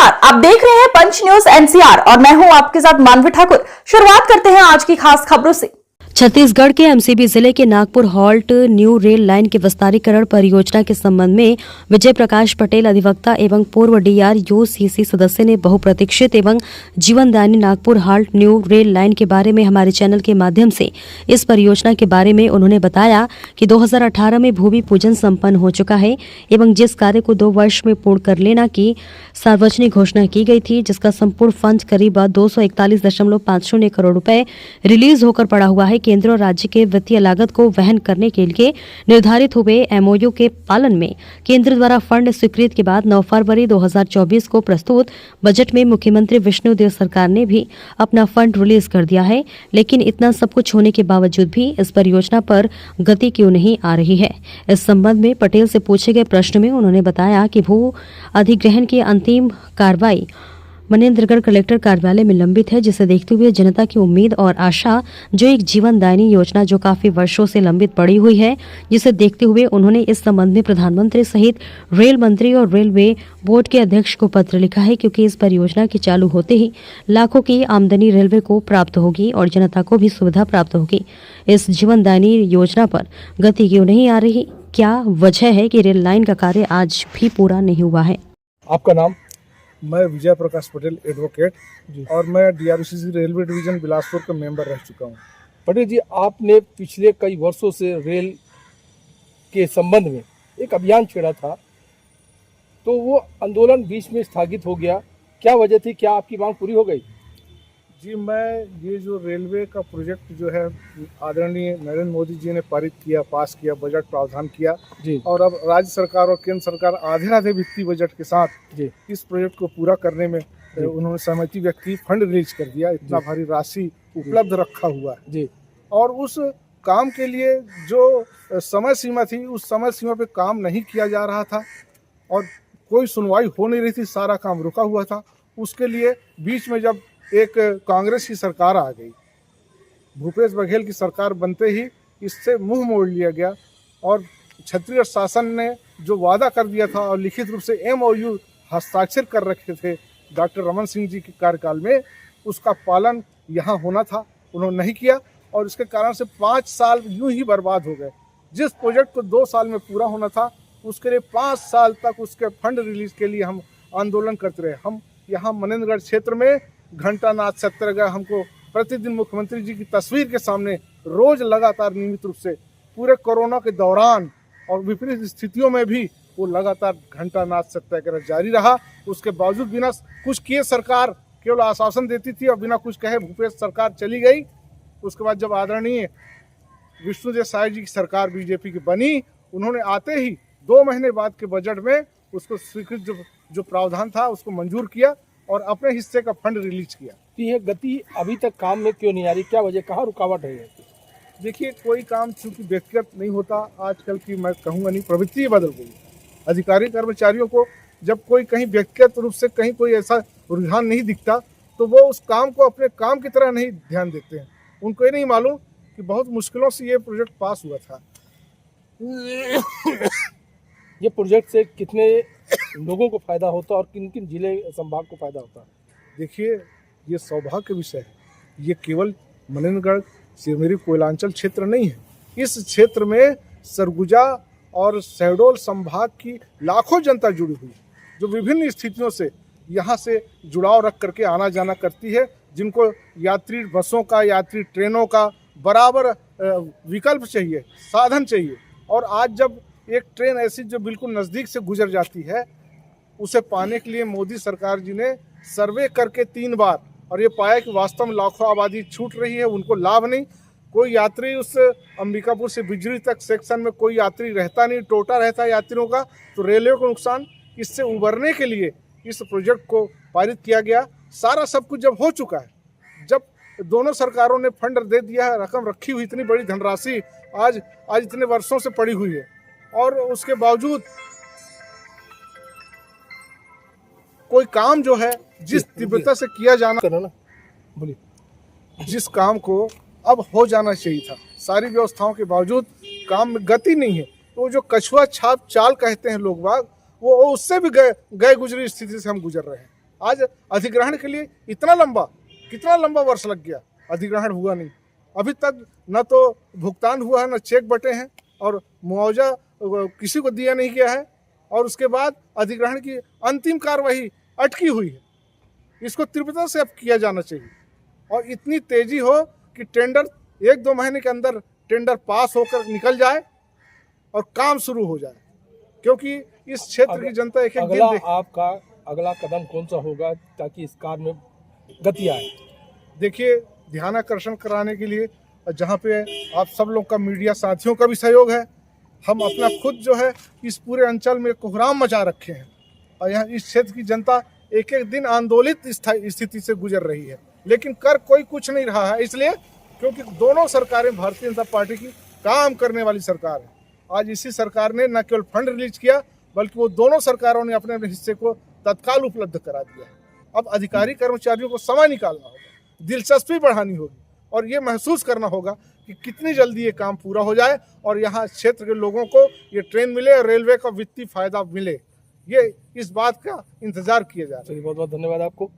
नमस्कार, आप देख रहे हैं पंच न्यूज एनसीआर और मैं हूं आपके साथ मानवी ठाकुर। शुरुआत करते हैं आज की खास खबरों से। छत्तीसगढ़ के एमसीबी जिले के Nagpur halt new rail line के विस्तारीकरण परियोजना के संबंध में विजय प्रकाश पटेल अधिवक्ता एवं पूर्व डीआरयूसीसी सदस्य ने बहुप्रतीक्षित एवं जीवनदायिनी Nagpur halt new rail line के बारे में हमारे चैनल के माध्यम से इस परियोजना के बारे में उन्होंने बताया कि 2018 में भूमि पूजन संपन्न हो चुका है एवं जिस कार्य को 2 वर्ष में पूर्ण कर लेना की सार्वजनिक घोषणा की गई थी, जिसका संपूर्ण फंड करीब 241.50 करोड़ रुपए रिलीज होकर पड़ा हुआ है। केंद्र और राज्य के वित्तीय लागत को वहन करने के लिए निर्धारित हुए एमओयू के पालन में केंद्र द्वारा फंड स्वीकृत के बाद 9 फरवरी 2024 को प्रस्तुत बजट में मुख्यमंत्री विष्णुदेव सरकार ने भी अपना फंड रिलीज कर दिया है। लेकिन इतना सब कुछ होने के बावजूद भी इस परियोजना पर गति क्यों नहीं आ रही है? इस संबंध में पटेल से पूछे गए प्रश्न में उन्होंने बताया कि भू अधिग्रहण की अंतिम कार्रवाई मनेन्द्रगढ़ कलेक्टर कार्यालय में लंबित है, जिसे देखते हुए जनता की उम्मीद और आशा जो एक जीवनदायिनी योजना जो काफी वर्षों से लंबित पड़ी हुई है, जिसे देखते हुए उन्होंने इस संबंध में प्रधानमंत्री सहित रेल मंत्री और रेलवे बोर्ड के अध्यक्ष को पत्र लिखा है, क्योंकि इस परियोजना के चालू होते ही लाखों की आमदनी रेलवे को प्राप्त होगी और जनता को भी सुविधा प्राप्त होगी। इस जीवनदायिनी योजना पर गति क्यों नहीं आ रही? क्या वजह है कि रेल लाइन का कार्य आज भी पूरा नहीं हुआ है? आपका नाम? मैं विजय प्रकाश पटेल एडवोकेट और मैं डीआरयूसीसी रेलवे डिवीजन बिलासपुर का मेंबर रह चुका हूं। पटेल जी, आपने पिछले कई वर्षों से रेल के संबंध में एक अभियान छेड़ा था, तो वो आंदोलन बीच में स्थगित हो गया। क्या वजह थी? क्या आपकी मांग पूरी हो गई? जी, मैं ये जो रेलवे का प्रोजेक्ट जो है आदरणीय नरेंद्र मोदी जी ने पारित किया, पास किया, बजट प्रावधान किया जी, और अब राज्य सरकार और केंद्र सरकार आधे वित्तीय बजट के साथ जी, इस प्रोजेक्ट को पूरा करने में उन्होंने सहमति व्यक्त की, फंड रिलीज कर दिया। इतना भारी राशि उपलब्ध रखा हुआ है जी, और उस काम के लिए जो समय सीमा थी, उस समय सीमा पे काम नहीं किया जा रहा था और कोई सुनवाई हो नहीं रही थी, सारा काम रुका हुआ था। उसके लिए बीच में जब एक कांग्रेस की सरकार आ गई, भूपेश बघेल की सरकार बनते ही इससे मुंह मोड़ लिया गया और क्षत्रिय शासन ने जो वादा कर दिया था और लिखित रूप से एमओयू हस्ताक्षर कर रखे थे डॉक्टर रमन सिंह जी के कार्यकाल में, उसका पालन यहाँ होना था, उन्होंने नहीं किया और इसके कारण से 5 साल यूं ही बर्बाद हो गए। जिस प्रोजेक्ट को 2 साल में पूरा होना था, उसके लिए 5 साल तक उसके फंड रिलीज के लिए हम आंदोलन करते रहे। हम यहाँ मनेन्द्रगढ़ क्षेत्र में घंटानाद सत्याग्रह, हमको प्रतिदिन मुख्यमंत्री जी की तस्वीर के सामने रोज लगातार नियमित रूप से पूरे कोरोना के दौरान और विपरीत स्थितियों में भी वो लगातार घंटानाद सत्याग्रह जारी रहा। उसके बावजूद बिना कुछ किए सरकार केवल आश्वासन देती थी और बिना कुछ कहे भूपेश सरकार चली गई। उसके बाद जब आदरणीय विष्णुदेव साय जी की सरकार बीजेपी की बनी, उन्होंने आते ही 2 महीने बाद के बजट में उसको स्वीकृत जो प्रावधान था उसको मंजूर किया और अपने हिस्से का फंड रिलीज किया। तो यह गति अभी तक काम में क्यों नहीं आ रही? क्या वजह, कहाँ रुकावट है? देखिए, कोई काम चूंकि व्यक्तिगत नहीं होता, आजकल की मैं कहूँगा नहीं, प्रवृत्ति बदल गई। अधिकारी कर्मचारियों को जब कोई कहीं व्यक्तिगत रूप से कहीं कोई ऐसा रुझान नहीं दिखता, तो वो उस काम को अपने काम की तरह नहीं ध्यान देते हैं। उनको ये नहीं मालूम कि बहुत मुश्किलों से ये प्रोजेक्ट पास हुआ था। ये प्रोजेक्ट से कितने लोगों को फायदा होता है और किन किन जिले संभाग को फायदा होता है? देखिए, ये सौभाग्य विषय है। ये केवल मनेन्द्रगढ़ सिरमेरी कोयलांचल क्षेत्र नहीं है। इस क्षेत्र में सरगुजा और शहडोल संभाग की लाखों जनता जुड़ी हुई है, जो विभिन्न स्थितियों से यहाँ से जुड़ाव रख करके आना जाना करती है, जिनको यात्री बसों का, यात्री ट्रेनों का बराबर विकल्प चाहिए, साधन चाहिए। और आज जब एक ट्रेन ऐसी जो बिल्कुल नज़दीक से गुजर जाती है, उसे पाने के लिए मोदी सरकार जी ने सर्वे करके 3 बार और ये पाया कि वास्तव में लाखों आबादी छूट रही है, उनको लाभ नहीं। कोई यात्री उस अंबिकापुर से बिजली तक सेक्शन में कोई यात्री रहता नहीं, टोटा रहता है यात्रियों का, तो रेलवे को नुकसान। इससे उबरने के लिए इस प्रोजेक्ट को पारित किया गया। सारा सब कुछ जब हो चुका है, जब दोनों सरकारों ने फंड दे दिया है, रकम रखी हुई, इतनी बड़ी धनराशि आज इतने वर्षों से पड़ी हुई है और उसके बावजूद कोई काम जो है जिस तीव्रता से किया जाना, बोलिए, जिस काम को अब हो जाना चाहिए था, सारी व्यवस्थाओं के बावजूद काम में गति नहीं है। तो जो कछुआ छाप चाल कहते हैं लोग बाग, वो उससे भी गए गुजरी स्थिति से हम गुजर रहे हैं। आज अधिग्रहण के लिए कितना लंबा वर्ष लग गया, अधिग्रहण हुआ नहीं। अभी तक न तो भुगतान हुआ है, न चेक बटे हैं और मुआवजा किसी को दिया नहीं गया है। और उसके बाद अधिग्रहण की अंतिम कार्रवाई अटकी हुई है। इसको तीव्रता से अब किया जाना चाहिए और इतनी तेजी हो कि टेंडर 1-2 महीने के अंदर टेंडर पास होकर निकल जाए और काम शुरू हो जाए, क्योंकि इस क्षेत्र की जनता एक दिन आपका अगला कदम कौन सा होगा ताकि इस कार्य में गति आए? देखिए, ध्यानाकर्षण कराने के लिए जहाँ पे आप सब लोग का, मीडिया साथियों का भी सहयोग है, हम अपना खुद जो है इस पूरे अंचल में कोहराम मचा रखे हैं और यहाँ इस क्षेत्र की जनता एक एक दिन आंदोलित स्थिति से गुजर रही है, लेकिन कर कोई कुछ नहीं रहा है। इसलिए क्योंकि दोनों सरकारें भारतीय जनता पार्टी की काम करने वाली सरकार है। आज इसी सरकार ने न केवल फंड रिलीज किया, बल्कि वो दोनों सरकारों ने अपने हिस्से को तत्काल उपलब्ध करा दिया है। अब अधिकारी कर्मचारियों को समय निकालना होगा, दिलचस्पी बढ़ानी होगी और ये महसूस करना होगा कि कितनी जल्दी ये काम पूरा हो जाए और यहाँ क्षेत्र के लोगों को ये ट्रेन मिले और रेलवे का वित्तीय फायदा मिले। ये इस बात का इंतजार किया जा रहा है। बहुत बहुत धन्यवाद आपको।